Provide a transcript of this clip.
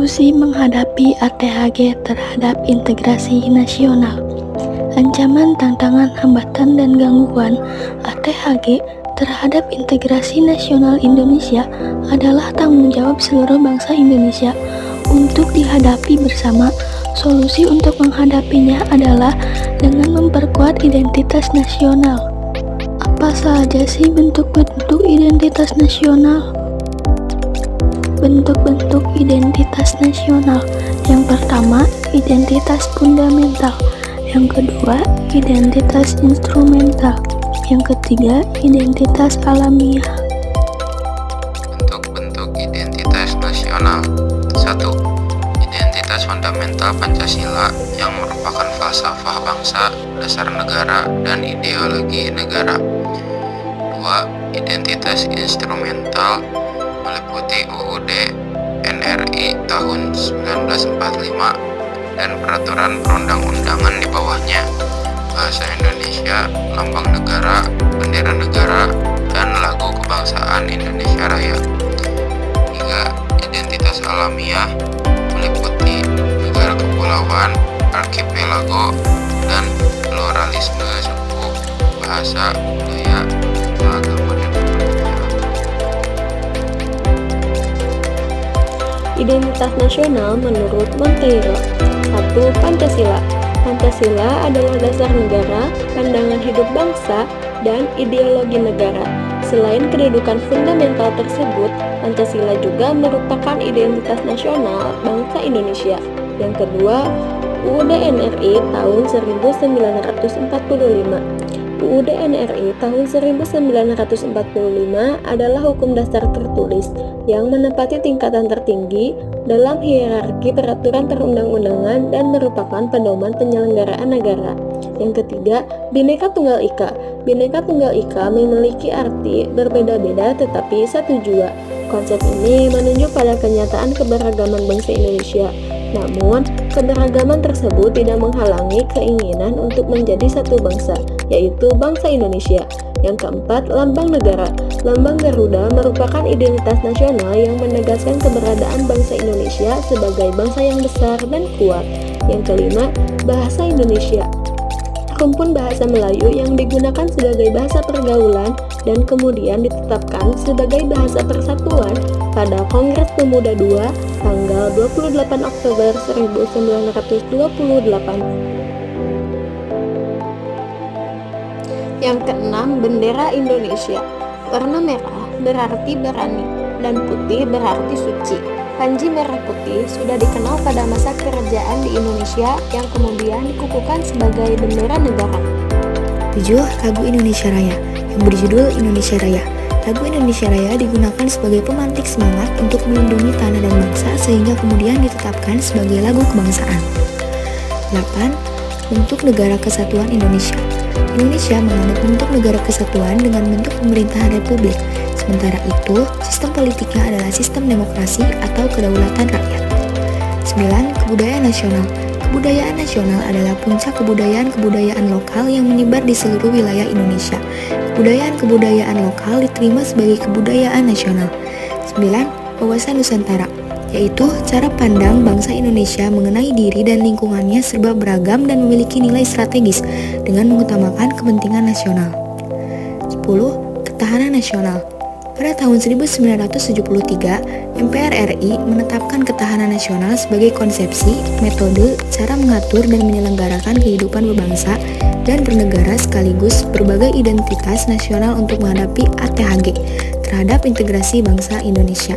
Solusi menghadapi ATHG terhadap integrasi nasional. Ancaman, tantangan, hambatan, dan gangguan ATHG terhadap integrasi nasional Indonesia adalah tanggung jawab seluruh bangsa Indonesia untuk dihadapi bersama. Solusi untuk menghadapinya adalah dengan memperkuat identitas nasional. Apa saja sih bentuk-bentuk identitas nasional? Bentuk-bentuk identitas nasional. Yang pertama, identitas fundamental. Yang kedua, identitas instrumental. Yang ketiga, identitas alamiah. Bentuk-bentuk identitas nasional. 1. Identitas fundamental Pancasila yang merupakan falsafah bangsa, dasar negara, dan ideologi negara. 2. Identitas instrumental meliputi UUD NRI tahun 1945 dan peraturan perundang-undangan di bawahnya, bahasa Indonesia, lambang negara, bendera negara, dan lagu kebangsaan Indonesia Raya. 3. Identitas alamiah meliputi negara kepulauan, arkipelago, dan pluralisme suku, bahasa, budaya, agama, dan kepercayaan. Identitas nasional menurut Monteiro. 1. Pancasila. Pancasila adalah dasar negara, pandangan hidup bangsa, dan ideologi negara. Selain kedudukan fundamental tersebut, Pancasila juga merupakan identitas nasional bangsa Indonesia. Yang kedua, UUD NRI tahun 1945. UUD NRI tahun 1945 adalah hukum dasar tertulis yang menempati tingkatan tertinggi dalam hierarki peraturan perundang-undangan dan merupakan pedoman penyelenggaraan negara. Yang ketiga, Bhinneka Tunggal Ika. Bhinneka Tunggal Ika memiliki arti berbeda-beda tetapi satu jua. Konsep ini menunjuk pada kenyataan keberagaman bangsa Indonesia. Namun, keberagaman tersebut tidak menghalangi keinginan untuk menjadi satu bangsa, yaitu bangsa Indonesia. Yang keempat, lambang negara. Lambang Garuda merupakan identitas nasional yang menegaskan keberadaan bangsa Indonesia sebagai bangsa yang besar dan kuat. Yang kelima, bahasa Indonesia. Rumpun bahasa Melayu yang digunakan sebagai bahasa pergaulan dan kemudian ditetapkan sebagai bahasa persatuan pada Kongres Pemuda II tanggal 28 Oktober 1928. Yang keenam, bendera Indonesia. Warna merah berarti berani dan putih berarti suci. Panji merah putih sudah dikenal pada masa kerajaan di Indonesia yang kemudian dikukuhkan sebagai bendera negara. 7. Lagu Indonesia Raya yang berjudul Indonesia Raya. Lagu Indonesia Raya digunakan sebagai pemantik semangat untuk melindungi tanah dan bangsa sehingga kemudian ditetapkan sebagai lagu kebangsaan. 8. Bentuk Negara Kesatuan Indonesia. Indonesia menganut bentuk negara kesatuan dengan bentuk pemerintahan republik. Sementara itu, sistem politiknya adalah sistem demokrasi atau kedaulatan rakyat. 9. Kebudayaan nasional. Kebudayaan nasional adalah puncak kebudayaan-kebudayaan lokal yang menyebar di seluruh wilayah Indonesia. Kebudayaan-kebudayaan lokal diterima sebagai kebudayaan nasional. 9. Wawasan Nusantara, yaitu cara pandang bangsa Indonesia mengenai diri dan lingkungannya serba beragam dan memiliki nilai strategis dengan mengutamakan kepentingan nasional. 10. Ketahanan nasional. Pada tahun 1973, MPR RI menetapkan ketahanan nasional sebagai konsepsi, metode, cara mengatur dan menyelenggarakan kehidupan berbangsa dan bernegara sekaligus berbagai identitas nasional untuk menghadapi ATHG terhadap integrasi bangsa Indonesia.